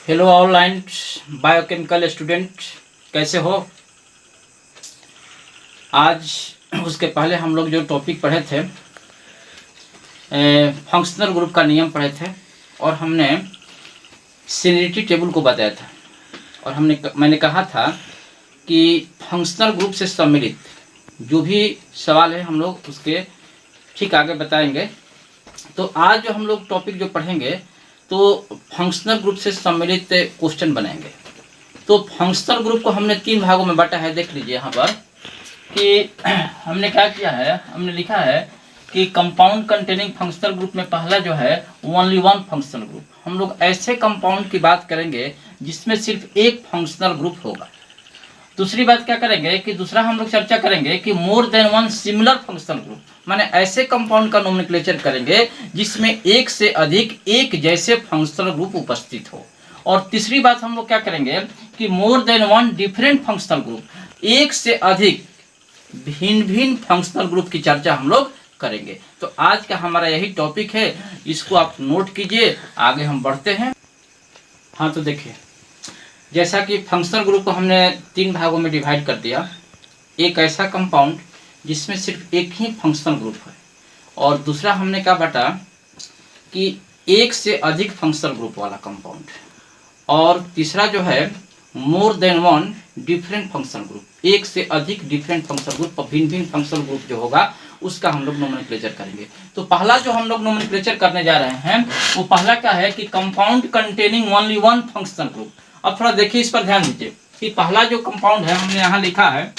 Hello online biochemical student, कैसे हो? आज उसके पहले हम लोग जो टॉपिक पढ़े थे, फंक्शनल ग्रुप का नियम पढ़े थे और हमने सिमिलरिटी टेबल को बताया था। और मैंने कहा था कि फंक्शनल ग्रुप से सम्मिलित जो भी सवाल है हम लोग उसके ठीक आगे बताएंगे। तो आज जो हम लोग टॉपिक जो पढ़ेंगे तो फंक्शनल ग्रुप से सम्मिलित क्वेश्चन बनाएंगे। तो फंक्शनल ग्रुप को हमने 3 भागों में बांटा है। देख लीजिए यहाँ पर कि हमने क्या किया है, हमने लिखा है कि कंपाउंड कंटेनिंग फंक्शनल ग्रुप में पहला जो है ओनली वन फंक्शनल ग्रुप। हम लोग ऐसे कंपाउंड की बात करेंगे जिसमें सिर्फ एक फंक्शनल ग्रुप होगा। दूसरी बात क्या करेंगे कि दूसरा हम लोग चर्चा करेंगे कि more than one similar functional group, माने ऐसे कंपाउंड का नोमेनक्लेचर करेंगे जिसमें एक से अधिक एक जैसे फंक्शनल ग्रुप उपस्थित हो। और तीसरी बात हम लोग क्या करेंगे कि more than one different functional group, एक से अधिक भिन्न भिन्न फंक्शनल ग्रुप की चर्चा हम लोग करेंगे। तो आज का हमारा यही टॉपिक है, इसको आप नोट कीजिए, आगे हम बढ़ते हैं। हाँ, तो देखिए जैसा कि फंक्शनल ग्रुप को हमने 3 भागों में डिवाइड कर दिया। एक ऐसा कंपाउंड जिसमें सिर्फ एक ही फंक्शनल ग्रुप है, और दूसरा हमने क्या बांटा कि एक से अधिक फंक्शनल ग्रुप वाला कंपाउंड, और तीसरा जो है more than one different functional group, एक से अधिक डिफरेंट फंक्शनल ग्रुप, भिन्न भिन्न फंक्शनल ग्रुप जो होगा उसका हम लोग नोमेनक्लेचर करेंगे। तो पहला जो हम लोग नोमेनक्लेचर करने जा रहे हैं वो पहला क्या है कि compound containing only one functional group. अब थोड़ा देखिए, इस पर ध्यान दीजिए कि पहला जो कंपाउंड है हमने यहाँ लिखा है,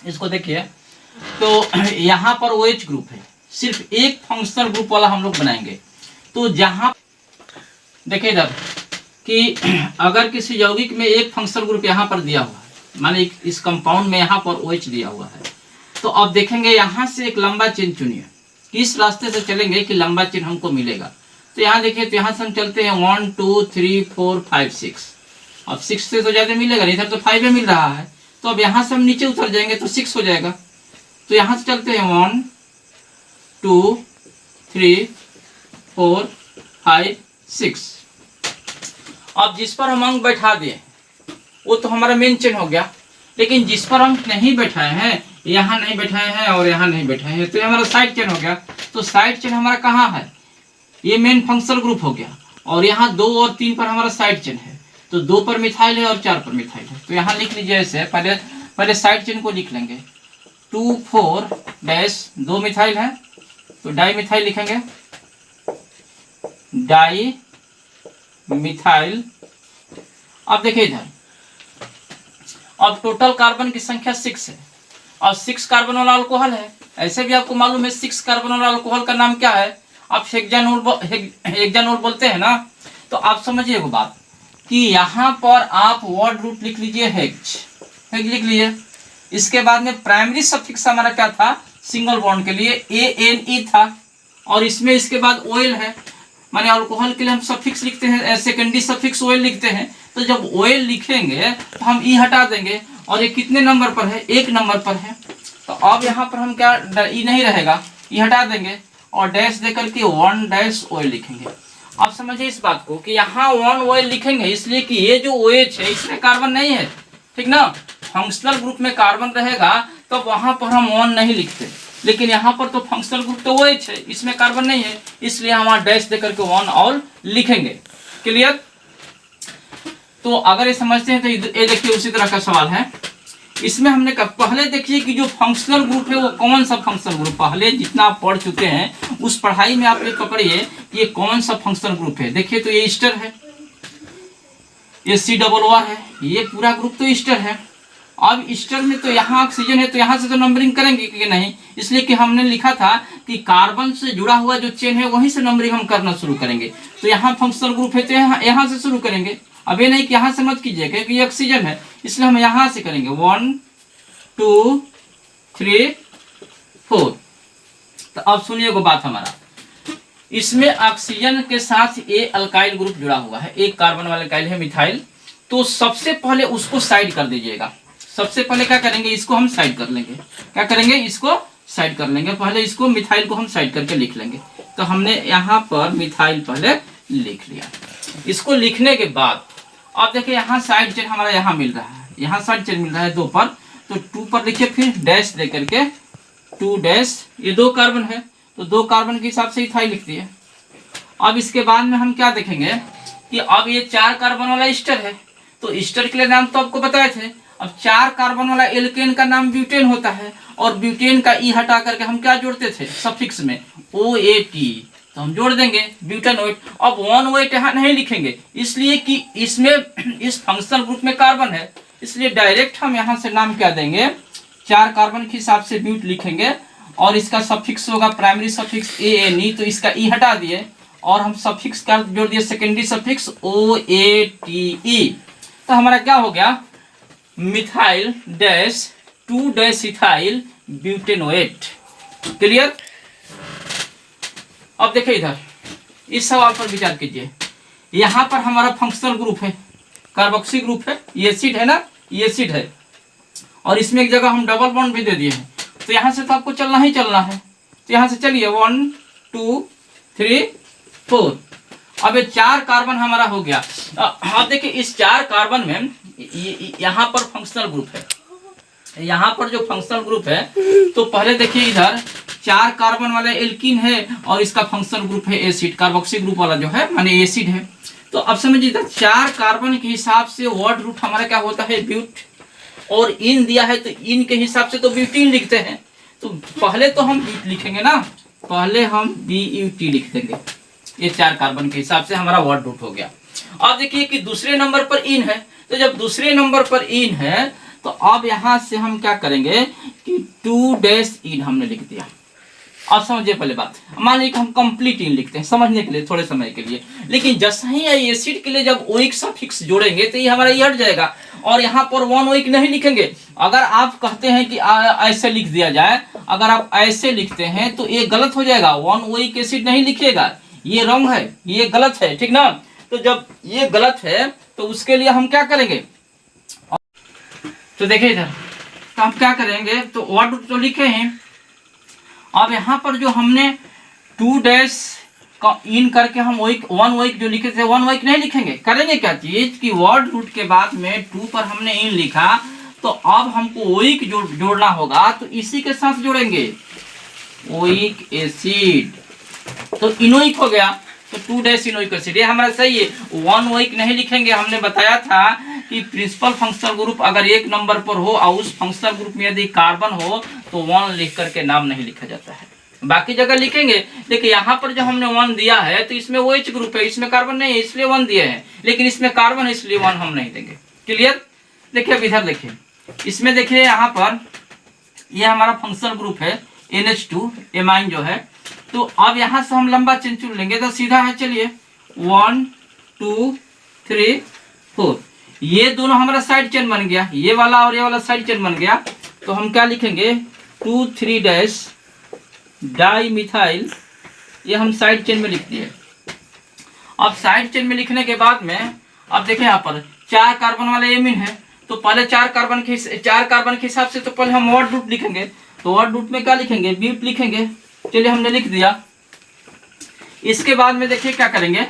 इसको देखिए तो यहाँ पर OH ग्रुप है, सिर्फ एक फंक्शनल ग्रुप वाला हम लोग बनाएंगे। तो जहाँ देखिए इधर कि अगर किसी यौगिक में एक फंक्शनल ग्रुप यहाँ पर दिया हुआ है, माने इस कंपाउंड में यहाँ पर OH दिया हुआ है, तो अब देखेंगे यहाँ से एक लंबा चेन चुनिए, किस रास्ते से चलेंगे कि लंबा चेन हमको मिलेगा। तो यहाँ देखिए, तो यहाँ से हम चलते हैं 1 2 3 4 5 6। अब 6 से तो ज्यादा मिलेगा नहीं, इधर तो 5 में मिल रहा है। तो अब यहाँ से हम नीचे उतर जाएंगे तो 6 हो जाएगा। तो यहाँ से चलते हैं 1 2 3 4 5 6। अब जिस पर हम अंक बैठा दिए वो तो हमारा मेन चेन हो गया, लेकिन जिस पर हम नहीं बैठाए हैं, यहाँ नहीं बैठाए हैं और यहाँ नहीं बैठाए हैं, तो ये हमारा साइड चेन हो गया। तो साइड चेन हमारा कहाँ है, ये मेन फंक्शनल ग्रुप हो गया, और यहाँ 2 और 3 पर हमारा साइड चेन है। तो 2 पर मिथाइल है और 4 पर मिथाइल है। तो यहाँ लिख लीजिए ऐसे, पहले साइड चेन को लिख लेंगे 2 4 डैश 2 मिथाइल है तो डाई मिथाइल लिखेंगे, डाई मिथाइल। अब देखिए इधर, अब टोटल कार्बन की संख्या 6 है और 6 कार्बन वाला अल्कोहल है। ऐसे भी आपको मालूम है 6 कार्बन वाला अल्कोहल का नाम क्या है, आप हेक्सानोल बोलते हैं ना। तो आप समझिए एक बात कि यहाँ पर आप वर्ड रूट लिख लीजिए, हेक्स लिख लीजिए। इसके बाद में प्राइमरी सफिक्स हमारा क्या था, सिंगल बॉन्ड के लिए ANE था, और इसमें इसके बाद OL है, माने अल्कोहल के लिए हम सफिक्स लिखते हैं, सेकेंडरी सफिक्स OL लिखते हैं। तो जब OL लिखेंगे तो हम E हटा देंगे, और ये कितने नंबर पर है, 1 नंबर पर है। तो अब यहाँ पर हम क्या, E नहीं रहेगा, E हटा देंगे और डैश देकर के 1 डैश OL लिखेंगे। आप समझिए इस बात को कि यहाँ 1 OL लिखेंगे इसलिए कि ये जो OH है इसमें कार्बन नहीं है, ठीक ना। फंक्शनल ग्रुप में कार्बन रहेगा तो वहां पर हम 1 नहीं लिखते, लेकिन यहाँ पर तो फंक्शनल ग्रुप तो OH है, इसमें कार्बन नहीं है, इसलिए हम वहां डैश देकर के 1 और लिखेंगे। क्लियर? तो अगर ये समझते हैं तो ये देखिए उसी तरह का सवाल है। इसमें हमने कहा, पहले देखिए कि जो फंक्शनल ग्रुप है वो कौन सा फंक्शनल ग्रुप, पहले जितना आप पढ़ चुके हैं उस पढ़ाई में आप ये पकड़िए ये कौन सा फंक्शनल ग्रुप है। देखिए तो ये ईस्टर है, ये COO है, ये पूरा ग्रुप तो ईस्टर है। अब ईस्टर में तो यहाँ ऑक्सीजन है, तो यहाँ से तो नंबरिंग करेंगे कि नहीं, इसलिए कि हमने लिखा था कि कार्बन से जुड़ा हुआ जो चेन है वहीं से नंबरिंग हम करना शुरू करेंगे। तो यहाँ फंक्शनल ग्रुप है तो यहाँ से शुरू करेंगे। अब ये नहीं कि यहाँ से मत कीजिए क्योंकि ये ऑक्सीजन है, इसलिए हम यहाँ से करेंगे 1 2 3 4। तो अब सुनिए को बात हमारा, इसमें ऑक्सीजन के साथ ये अल्काइल ग्रुप जुड़ा हुआ है, एक कार्बन वाला अल्काइल है मिथाइल। तो सबसे पहले उसको साइड कर दीजिएगा। सबसे पहले क्या करेंगे, इसको हम साइड कर लेंगे। क्या करेंगे, इसको साइड कर लेंगे। पहले इसको मिथाइल को हम साइड करके लिख लेंगे। तो हमने यहाँ पर मिथाइल पहले लिख लिया। इसको लिखने के बाद अब देखिए यहाँ साइड चेन हमारा यहाँ मिल रहा है, यहाँ साइड चेन मिल रहा है 2 पर, तो 2 पर लिखिए, फिर डैश दे करके 2 डैश, ये 2 कार्बन है तो 2 कार्बन के हिसाब से इथाइल लिख दिए। अब इसके बाद में हम क्या देखेंगे कि अब ये 4 कार्बन वाला ईस्टर है, तो ईस्टर के लिए नाम तो आपको बताए थे। अब 4 कार्बन वाला एल्केन का नाम ब्यूटेन होता है, और ब्यूटेन का ई हटा करके हम क्या जोड़ते थे सफिक्स में OAT, तो हम जोड़ देंगे ब्यूटेनोएट। अब 1 OAT यहाँ नहीं लिखेंगे, इसलिए कि इसमें इस फंक्शनल ग्रुप में कार्बन है, इसलिए डायरेक्ट हम यहाँ से नाम क्या देंगे 4 कार्बन के हिसाब से ब्यूट लिखेंगे, और इसका सफिक्स होगा प्राइमरी सफिक्स ANE, तो इसका ई हटा दिए और हम सफिक्स का जोड़ दिए सेकेंडरी सफिक्स OATE, तो हमारा क्या हो गया methyl dash 2 dash ethyl butanoate. Clear. अब देखिए इधर इस सवाल पर विचार कीजिए, यहाँ पर हमारा फंक्शनल ग्रुप है, कार्बोक्सी ग्रुप है, ये एसिड है ना, ये एसिड है, और इसमें एक जगह हम डबल बॉन्ड भी दे दिए हैं, तो यहाँ से तो आपको चलना ही चलना है, तो यहाँ से चलिए 1 2 3 4। अब ये 4 कार्बन हमारा हो गया। अब देखिए इस 4 कार्बन में यहाँ पर फंक्शनल ग्रुप है, यहाँ पर जो फंक्शनल ग्रुप है, तो पहले देखिए इधर 4 कार्बन वाला एल्कीन है और इसका फंक्शनल ग्रुप है एसिड, कार्बोक्सी ग्रुप वाला जो है माने एसिड है। तो अब समझिए इधर 4 कार्बन के हिसाब से वर्ड रूट हमारा क्या होता है ब्यूट, और इन दिया है तो इन के हिसाब से तो ब्यूटीन लिखते हैं, तो पहले तो हम ब्यूट लिखेंगे ना, पहले हम BUT लिख देंगे, ये 4 कार्बन के हिसाब से हमारा वर्ड रूट हो गया। अब देखिए कि दूसरे नंबर पर इन है, तो जब दूसरे नंबर पर इन है तो अब यहां से हम क्या करेंगे कि 2 डैश इन हमने लिख दिया। अब समझिए पहले बात, मान लीजिए हम कंप्लीट इन लिखते हैं समझने के लिए थोड़े समय के लिए, लेकिन जैसे ही एसिड के लिए जब ओइक सफिक्स जोड़ेंगे तो ये हमारा ये हट जाएगा, और यहाँ पर 1 ओइक नहीं लिखेंगे। अगर आप कहते हैं कि ऐसे लिख दिया जाए, अगर आप ऐसे लिखते हैं तो ये गलत हो जाएगा, 1 ओइक एसिड नहीं लिखिएगा, ये रॉन्ग है, ये गलत है, ठीक ना। तो जब ये गलत है तो उसके लिए हम क्या करेंगे, तो देखिए इधर तो हम क्या करेंगे, तो वर्ड तो लिखे हैं, अब यहाँ पर जो हमने 2 डैश का इन करके हम 1 ओइक जो लिखे थे 1 ओइक नहीं लिखेंगे, करेंगे क्या चीज कि वर्ड रूट के बाद में 2 पर हमने इन लिखा, तो अब हमको ओइक जोड़ना होगा, तो इसी के साथ जोड़ेंगे ओइक एसिड, तो इनोइक हो गया, तो 2 डैश इनोइक एसिड, ये हमारा सही है। 1 ओइक नहीं लिखेंगे, हमने बताया था कि प्रिंसिपल फंक्शनल ग्रुप अगर 1 नंबर पर हो और उस फंक्शनल ग्रुप में यदि कार्बन हो तो 1 लिख करके नाम नहीं लिखा जाता है, बाकी जगह लिखेंगे। लेकिन यहाँ पर जो हमने 1 दिया है तो इसमें OH ग्रुप है, इसमें कार्बन नहीं है इसलिए 1 दिए हैं, लेकिन इसमें कार्बन है इसलिए 1 हम नहीं देंगे। क्लियर। देखिए अब इधर देखिए, इसमें देखिए यहाँ पर ये हमारा फंक्शनल ग्रुप है NH2 एमाइन जो है, तो अब यहाँ से हम लंबा चेन चुन लेंगे तो सीधा है, चलिए 1 2 3 4, ये दोनों हमारा साइड चेन बन गया, ये वाला और ये वाला साइड चेन बन गया, तो हम क्या लिखेंगे 2 3 डैश डाई मिथाइल, ये हम साइड चेन में लिख दिए। अब साइड चेन में लिखने के बाद में अब देखें यहाँ पर 4 कार्बन वाला एमीन है, तो पहले 4 कार्बन के हिसाब से तो पहले हम वर्ड रूट लिखेंगे, तो वर्ड रूट में क्या लिखेंगे ब्यूट लिखेंगे, चलिए हमने लिख दिया। इसके बाद में देखिए क्या करेंगे,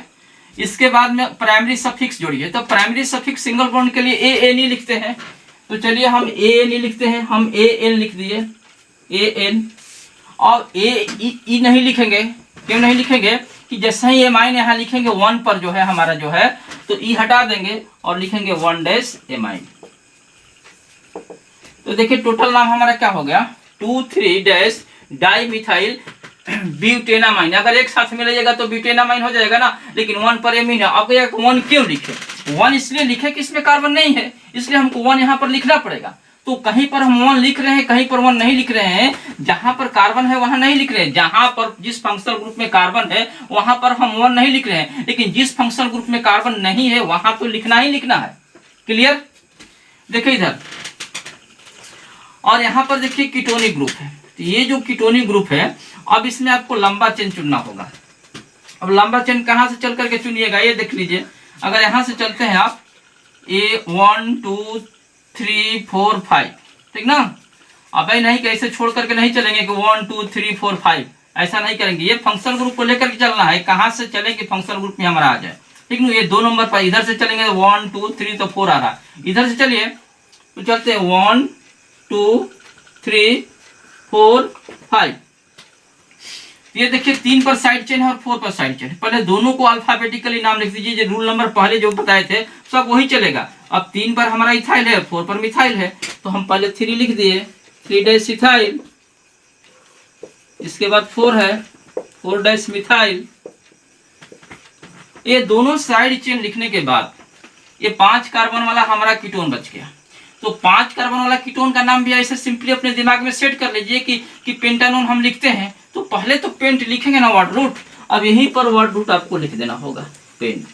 इसके बाद में प्राइमरी सफिक्स जोड़िए, तो प्राइमरी सफिक्स सिंगल बॉन्ड के लिए ANE लिखते हैं, तो चलिए हम ANE लिखते हैं, हम AN लिख दिए AN, और AE नहीं लिखेंगे, क्यों नहीं लिखेंगे कि जैसे ही एमाइन यहाँ लिखेंगे 1 पर जो है हमारा जो है तो E हटा देंगे और लिखेंगे 1 डैश एमाइन। तो देखिए टोटल नाम हमारा क्या हो गया 2 3 डैश डाई मिथाइल ब्यूटेनामाइन, अगर एक साथ में लीजिएगा तो ब्यूटेनामाइन हो जाएगा ना, लेकिन 1 पर एमीन है। अब 1 क्यों लिखे, 1 इसलिए लिखे कि इसमें कार्बन नहीं है, इसलिए हमको 1 यहाँ पर लिखना पड़ेगा। तो कहीं पर हम 1 लिख रहे हैं, कहीं पर 1 नहीं लिख रहे हैं, जहां पर कार्बन है वहां नहीं लिख रहे हैं, जहां पर जिस फंक्शनल ग्रुप में कार्बन है वहां पर हम 1 नहीं लिख रहे हैं, लेकिन जिस फंक्शनल ग्रुप में कार्बन नहीं है वहां तो लिखना ही लिखना है। क्लियर। देखिए इधर, और यहाँ पर देखिए कीटोनिक ग्रुप है, तो ये जो कीटोनिक ग्रुप है अब इसमें आपको लंबा चेन चुनना होगा। अब लंबा चेन कहाँ से चल करके चुनिएगा, ये देख लीजिए, अगर यहाँ से चलते हैं आप 1 2 3 4 5, ठीक ना। अब नहीं कैसे छोड़ करके नहीं चलेंगे कि 1 2 3 4 5, ऐसा नहीं करेंगे, ये फंक्शनल ग्रुप को लेकर के चलना है, कहाँ से चले कि फंक्शनल ग्रुप में हमारा आ जाए। ठीक ना। ये 2 नंबर पर इधर से चलेंगे 1 2 3 तो 4 आ रहा, इधर से चलिए तो चलते हैं 1 2 3 4 5। ये देखिए 3 पर साइड चेन है और 4 पर साइड चेन है। पहले दोनों को अल्फाबेटिकली नाम लिख दीजिए, जो रूल नंबर पहले जो बताए थे सब वही चलेगा। अब 3 पर हमारा इथाइल है, 4 पर मिथाइल है, तो हम पहले 3 लिख दिए, 3 डैश इथाइल, इसके बाद 4 है, 4 डैश मिथाइल। ये दोनों साइड चेन लिखने के बाद ये 5 कार्बन वाला हमारा कीटोन बच गया। तो 5 कार्बन वाला कीटोन का नाम भी ऐसे सिंपली अपने दिमाग में सेट कर लीजिए कि पेंटानोन हम लिखते हैं तो पहले तो पेंट लिखेंगे ना वर्ड रूट, अब यहीं पर वर्ड रूट आपको लिख देना होगा पेंट।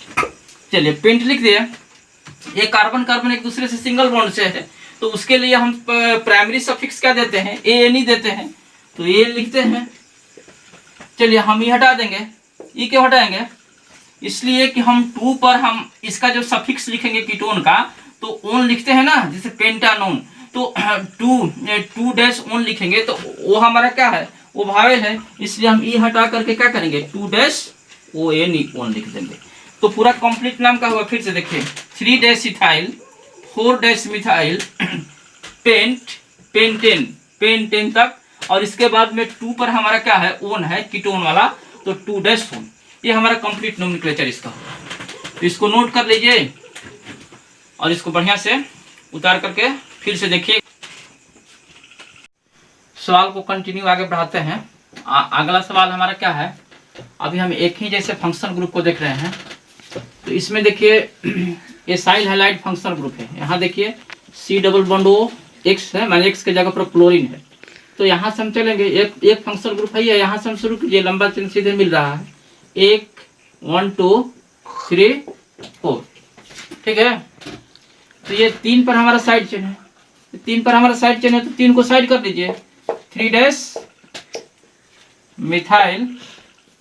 चलिए पेंट लिख दिया। ये कार्बन कार्बन एक दूसरे से सिंगल बॉन्ड से है तो उसके लिए हम प्राइमरी सफिक्स क्या देते हैं, एन देते हैं, तो ये लिखते हैं। चलिए हम ये हटा देंगे, ये क्यों हटाएंगे, इसलिए कि हम 2 पर हम इसका जो सफिक्स लिखेंगे कीटोन का तो ओन लिखते हैं ना, जैसे पेंटानोन, तो 2 डैश ओन लिखेंगे तो वो हमारा क्या है, वो वावेल है, इसलिए हम ई हटा करके क्या करेंगे 2 डैश ओ एन ओन लिख देंगे। तो पूरा कंप्लीट नाम का हुआ, फिर से देखिए 3 dash ethyl, 4 dash methyl, pentane तक, और इसके बाद में 2 पर हमारा क्या है ओन है कीटोन वाला, तो 2 डैश ओन। ये हमारा कंप्लीट नोमेनक्लेचर इसका होगा। तो इसको नोट कर लीजिए और इसको बढ़िया से उतार करके फिर से देखिए। सवाल को कंटिन्यू आगे बढ़ाते हैं। अगला सवाल हमारा क्या है, अभी हम एक ही जैसे फंक्शनल ग्रुप को देख रहे हैं। तो इसमें देखिए एसाइल हैलाइड फंक्शनल ग्रुप है। यहाँ देखिए C double bond O X है, माने X के जगह पर क्लोरीन है। तो यहाँ से हम चलेंगे, एक फंक्शनल ग्रुप है, यहाँ से हम शुरू कीजिए, लंबा चेन सीधे मिल रहा है, 1 2 3 4, ठीक है। तो ये 3 पर हमारा साइड चेन है, 3 पर हमारा साइड चेन है तो 3 को साइड कर दीजिए, 3 डैश मिथाइल,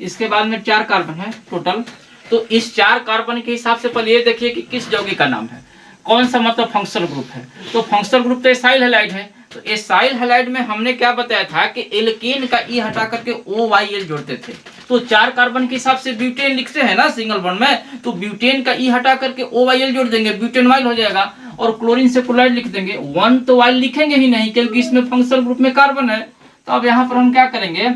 इसके बाद में 4 कार्बन है टोटल। तो इस 4 कार्बन के हिसाब से पहले ये देखिए कि किस यौगिक का नाम है, कौन सा मतलब फंक्शनल ग्रुप है। तो फंक्शनल ग्रुप तो एसाइल हैलाइड है। तो एसाइल हैलाइड में हमने क्या बताया था कि एल्केन का ई हटा करके OYL जोड़ते थे। तो 4 कार्बन के हिसाब से ब्यूटेन लिखते हैं ना सिंगल बॉन्ड में, तो ब्यूटेन का ई हटा करके OYL जोड़ देंगे, ब्यूटेनवाइल हो जाएगा, और क्लोरीन से क्लोराइड लिख देंगे। 1 तो वाइल लिखेंगे ही नहीं क्योंकि इसमें फंक्शनल ग्रुप में कार्बन है। तो अब यहाँ पर हम क्या करेंगे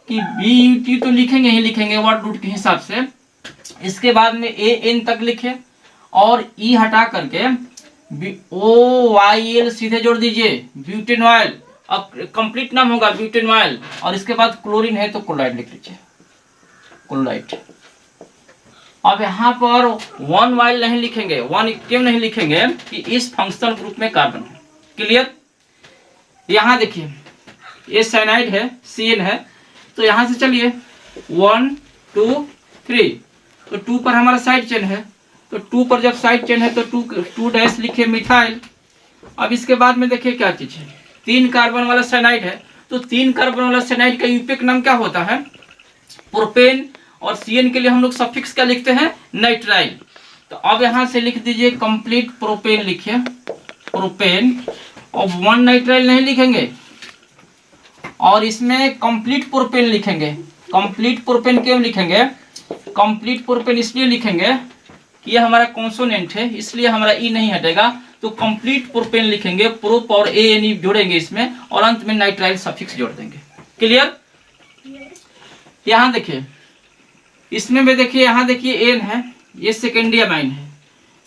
कि BUT तो लिखेंगे ही लिखेंगे वर्ड रूट के हिसाब से। इसके बाद में AN तक लिखे और ई हटा करके OYL सीधे जोड़ दीजिए, ब्यूटेनवाइल। अब कंप्लीट नाम होगा ब्यूटेनवाइल, और इसके बाद क्लोरीन है तो क्लोराइड लिख लीजिए, क्लोराइड। अब यहाँ पर 1 वाइल नहीं लिखेंगे, 1 क्यों नहीं लिखेंगे कि इस फंक्शनल ग्रुप में कार्बन है। क्लियर। यहाँ देखिए ये साइनाइड है, CN है, तो यहाँ से चलिए 1 2 3, तो 2 पर हमारा साइड चेन है, तो 2 पर जब साइड चेन है तो 2 डैश लिखे मिथाइल। अब इसके बाद में देखिए क्या चीज है, 3 कार्बन वाला साइनाइड है, तो 3 कार्बन वाला साइनाइड का यूपिक नाम क्या होता है, प्रोपेन, और CN के लिए हम लोग सफिक्स क्या लिखते हैं, नाइट्राइल। तो अब यहाँ से लिख दीजिए कंप्लीट प्रोपेन लिखिए, प्रोपेन। अब 1 नाइट्राइल नहीं लिखेंगे और इसमें कंप्लीट प्रोपेन लिखेंगे। कंप्लीट प्रोपेन क्यों लिखेंगे, कंप्लीट प्रोपेन इसलिए लिखेंगे कि ये हमारा कॉन्सोनेंट है, इसलिए हमारा ई नहीं हटेगा, तो कंप्लीट प्रोपेन लिखेंगे, प्रोप और ANE जोड़ेंगे इसमें, और अंत में नाइट्राइल सफिक्स जोड़ देंगे। क्लियर। यहाँ देखिए इसमें भी देखिए, यहाँ देखिए एन है, ये सेकेंडरी अमाइन है,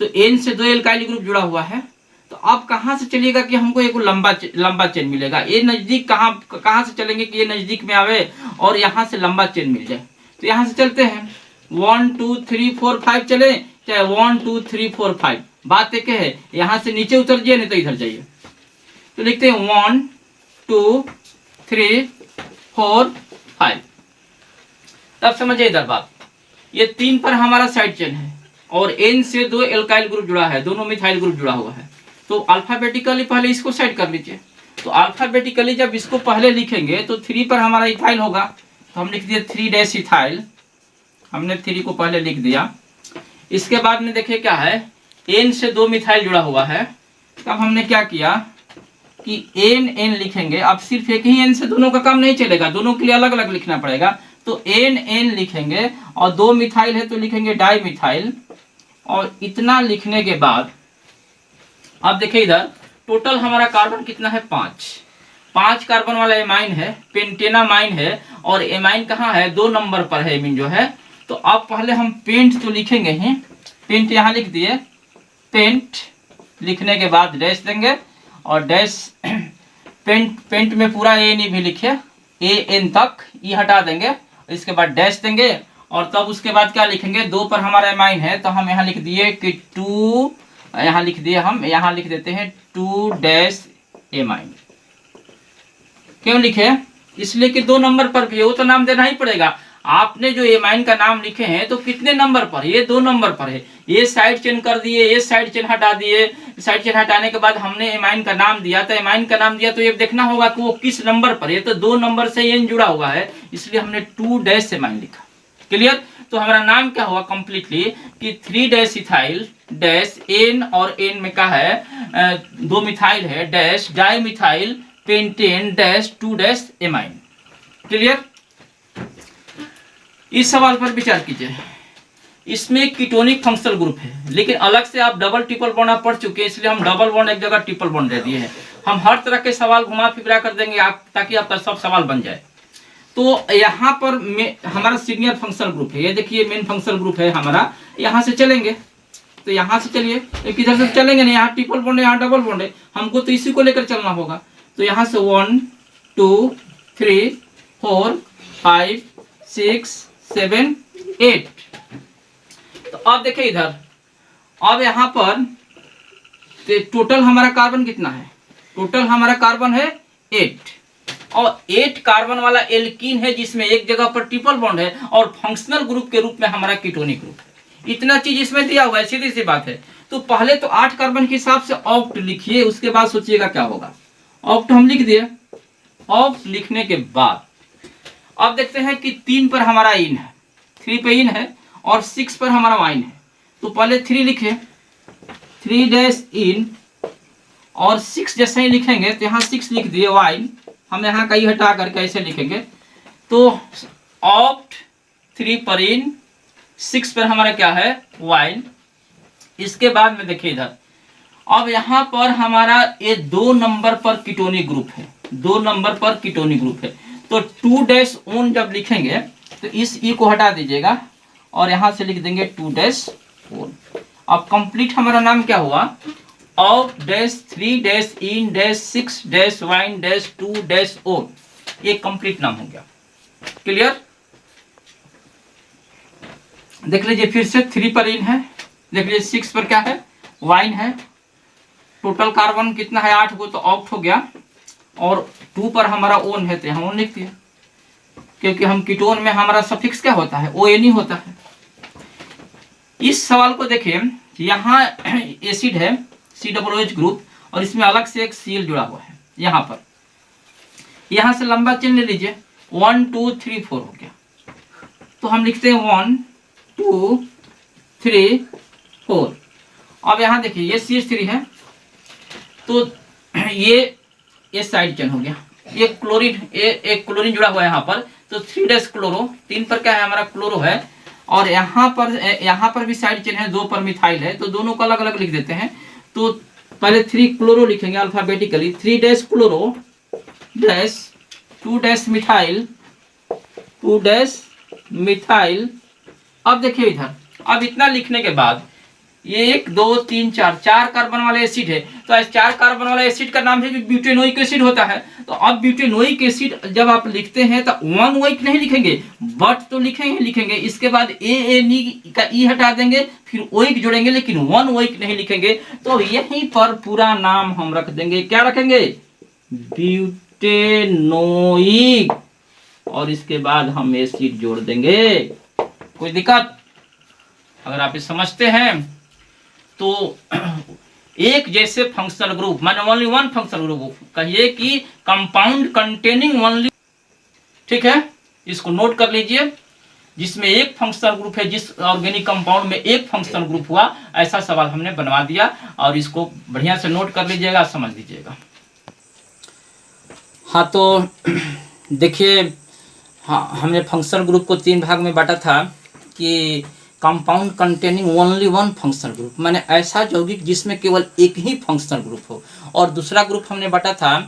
तो एन से 2 एल्काइल ग्रुप जुड़ा हुआ है। तो अब कहाँ से चलिएगा कि हमको एक लंबा चेन मिलेगा। ये नजदीक कहाँ से चलेंगे कि ये नजदीक में आवे और यहाँ से लंबा चेन मिल जाए। तो यहाँ से चलते हैं 1 2 3 4 5 चले, चाहे 1 2 3 4 5, बात एक है, यहाँ से नीचे उतर जाइए नहीं तो इधर जाइए। तो लिखते हैं 1 2 3 4 5। तब समझिए इधर बात, ये 3 पर हमारा साइड चेन है और N से 2 एल्काइल ग्रुप जुड़ा है, दोनों मिथाइल ग्रुप जुड़ा हुआ है। तो अल्फाबेटिकली पहले इसको साइड कर लीजिए। तो अल्फाबेटिकली जब इसको पहले लिखेंगे तो 3 पर हमारा इथाइल होगा, तो हम लिख दिए 3 डैश इथाइल, हमने 3 को पहले लिख दिया। इसके बाद में देखिए क्या है, N से 2 मिथाइल जुड़ा हुआ है। तब हमने क्या किया कि N लिखेंगे। अब सिर्फ एक ही N से दोनों का काम नहीं चलेगा, दोनों के लिए अलग अलग लिखना पड़ेगा। तो N लिखेंगे और 2 मिथाइल है तो लिखेंगे डाई मिथाइल, और इतना लिखने के बाद अब देखिए इधर टोटल हमारा कार्बन कितना है 5 कार्बन वाला एमाइन है, पेंटेनामाइन है, और एमाइन कहाँ है 2 नंबर पर है एमीन जो है। तो अब पहले हम पेंट तो लिखेंगे ही, पेंट यहाँ लिख दिए, पेंट लिखने के बाद डैश देंगे और डैश पेंट में पूरा एन भी लिखे, एन तक ई हटा देंगे, इसके बाद डैश देंगे और तब उसके बाद क्या लिखेंगे 2 पर हमारा एमाइन है तो हम यहाँ लिख दिए कि 2, यहाँ लिख दिए, हम यहाँ लिख देते हैं 2 डैश एमाइन। क्यों लिखे? इसलिए कि 2 नंबर पर भी है, वो तो नाम देना ही पड़ेगा। आपने जो एमाइन का नाम लिखे हैं तो कितने नंबर पर? ये 2 नंबर पर है। ये साइड चेन कर दिए, ये साइड चेन हटा दिए, साइड चेन हटाने के बाद हमने एमाइन का नाम दिया, तो एमाइन का नाम दिया तो ये देखना होगा कि वो किस नंबर पर है। तो 2 नंबर से एन जुड़ा हुआ है, इसलिए हमने 2 डैश एमाइन लिखा। क्लियर? तो हमारा नाम क्या हुआ कंप्लीटली कि 3 डैश इथाइल डैश एन, और एन में क्या है 2 मिथाइल है, dash di methyl pentane dash 2 dash amine. Clear? इस सवाल पर विचार कीजिए। इसमें कीटोनिक फंक्शनल ग्रुप है, लेकिन अलग से आप डबल ट्रिपल बॉन्ड आप पढ़ चुके हैं, इसलिए हम डबल बॉन्ड एक जगह ट्रिपल बॉन्ड दे दिए हैं। हम हर तरह के सवाल घुमा फिरा कर देंगे आप, ताकि आपका सब सवाल बन जाए। तो यहाँ पर हमारा सीनियर फंक्शनल ग्रुप है, ये देखिए मेन फंक्शनल ग्रुप है हमारा। यहाँ से चलेंगे तो यहाँ से चलिए, किधर से चलेंगे नहीं, यहाँ ट्रिपल बॉन्ड है, यहाँ डबल बॉन्ड है, हमको तो इसी को लेकर चलना होगा। तो यहाँ से 1 2 3 4 5 6 7 8। तो अब देखिए इधर, अब यहाँ पर टोटल हमारा कार्बन कितना है? टोटल हमारा कार्बन है 8, और 8 कार्बन वाला एल्कीन है जिसमें एक जगह पर ट्रिपल बॉन्ड है, और फंक्शनल ग्रुप के रूप में हमारा कीटोनिक ग्रुप है। इतना चीज इसमें दिया हुआ है, सीधी सी बात है। तो पहले तो 8 कार्बन के हिसाब से ऑक्ट लिखिए, उसके बाद सोचिएगा क्या होगा। ऑक्ट हम लिख दिए। ऑक्ट लिखने के बाद अब देखते हैं कि 3 पर हमारा इन है, 3 पे इन है, और 6 पर हमारा वाइन है। तो पहले 3 लिखे, 3 डैश इन, और 6 जैसे ही लिखेंगे तो यहाँ 6 लिख दिए वाइन, हम यहाँ कहीं हटा करके ऐसे लिखेंगे। तो ऑक्ट 3 पर इन, 6 पर हमारा क्या है वाइन। इसके बाद में देखिए इधर, अब यहाँ पर हमारा ये 2 नंबर पर कीटोनिक ग्रुप है, 2 नंबर पर कीटोनिक ग्रुप है। तो 2 डैश ओन जब लिखेंगे तो इस ई को हटा दीजिएगा और यहाँ से लिख देंगे 2 डैश ओन। अब कंप्लीट हमारा नाम क्या हुआ? Of dash 3 dash in dash 6 dash wine dash 2 dash own. ये कंप्लीट नाम हो गया। क्लियर? देख लीजिए फिर से, 3 पर इन है, देख लीजिए 6 पर क्या है वाइन है। टोटल कार्बन कितना है 8 को, तो ऑक्ट हो गया, और 2 पर हमारा ओन है तो यहाँ ओन लिख दिया, क्योंकि हम कीटोन में हमारा सफिक्स क्या होता है ओ एन ही होता है। इस सवाल को देखिए, यहाँ एसिड है COOH ग्रुप, और इसमें अलग से एक सील जुड़ा हुआ है। यहाँ पर यहाँ से लंबा चेन ले लीजिए, 1 2 3 4 हो गया। तो हम लिखते हैं 1 2 3 4। अब यहाँ देखिए ये CH3 है, तो ये साइड चेन हो गया। ये क्लोरीन, एक क्लोरीन जुड़ा हुआ है यहाँ पर, तो 3 डैश क्लोरो, 3 पर क्या है हमारा क्लोरो है, और यहाँ पर भी साइड चेन है, 2 पर मिथाइल है, तो दोनों को अलग अलग लिख देते हैं। तो पहले 3 क्लोरो लिखेंगे alphabetically, 3 dash chloro dash 2 dash methyl 2 dash methyl. अब देखिए इधर, अब इतना लिखने के बाद ये 1 2 3 4 कार्बन वाला एसिड है, तो इस 4 कार्बन वाला एसिड का नाम है ब्यूटेनोइक एसिड होता है। तो अब ब्यूटेनोइक एसिड जब आप लिखते हैं तो 1 ओइक नहीं लिखेंगे, बट तो लिखेंगे। इसके बाद ANE का ई हटा देंगे, फिर ओइक जोड़ेंगे, लेकिन 1 ओइक नहीं लिखेंगे। तो यहीं पर पूरा नाम हम रख देंगे, क्या रखेंगे ब्यूटेनोइक, और इसके बाद हम एसिड जोड़ देंगे। कोई दिक्कत? अगर आप ये समझते हैं तो एक जैसे फंक्शनल ग्रुप, माने ओनली वन फंक्शनल ग्रुप, कहिए कि कंपाउंड कंटेनिंग ओनली, ठीक है, इसको नोट कर लीजिए। जिसमें एक फंक्शनल ग्रुप है, जिस ऑर्गेनिक कंपाउंड में एक फंक्शनल ग्रुप हुआ, ऐसा सवाल हमने बनवा दिया, और इसको बढ़िया से नोट कर लीजिएगा, समझ लीजिएगा। हाँ तो देखिए, हाँ हमने फंक्शनल ग्रुप को 3 भाग में बांटा था कि compound containing only one functional group, माने ऐसा यौगिक जिसमें केवल एक ही फंक्शनल ग्रुप हो। और दूसरा ग्रुप हमने बांटा था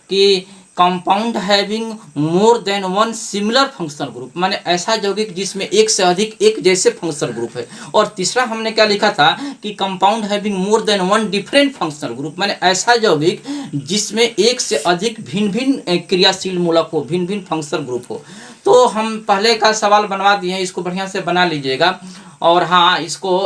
कि compound having more than one similar functional group, माने ऐसा यौगिक जिसमें एक से अधिक एक जैसे फंक्शनल ग्रुप है। और तीसरा हमने क्या लिखा था कि compound having more than one different functional group, माने ऐसा यौगिक जिसमें एक से अधिक भिन्न भिन्न क्रियाशील मूलक हो, भिन्न भिन्न फंक्शनल ग्रुप हो। तो हम पहले का सवाल बनवा दिए हैं, इसको बढ़िया से बना लीजिएगा। और हाँ, इसको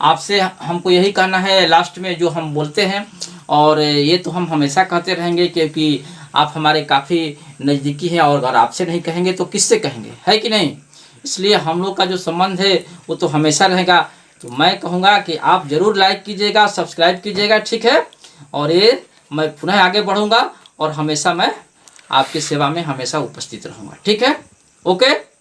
आपसे हमको यही कहना है लास्ट में जो हम बोलते हैं, और ये तो हम हमेशा कहते रहेंगे क्योंकि आप हमारे काफ़ी नज़दीकी हैं, और अगर आपसे नहीं कहेंगे तो किससे कहेंगे, है कि नहीं। इसलिए हम लोग का जो संबंध है वो तो हमेशा रहेगा। तो मैं कहूँगा कि आप ज़रूर लाइक कीजिएगा, सब्सक्राइब कीजिएगा, ठीक है। और ये मैं पुनः आगे बढ़ूँगा और हमेशा मैं आपकी सेवा में हमेशा उपस्थित रहूँगा, ठीक है। ओके।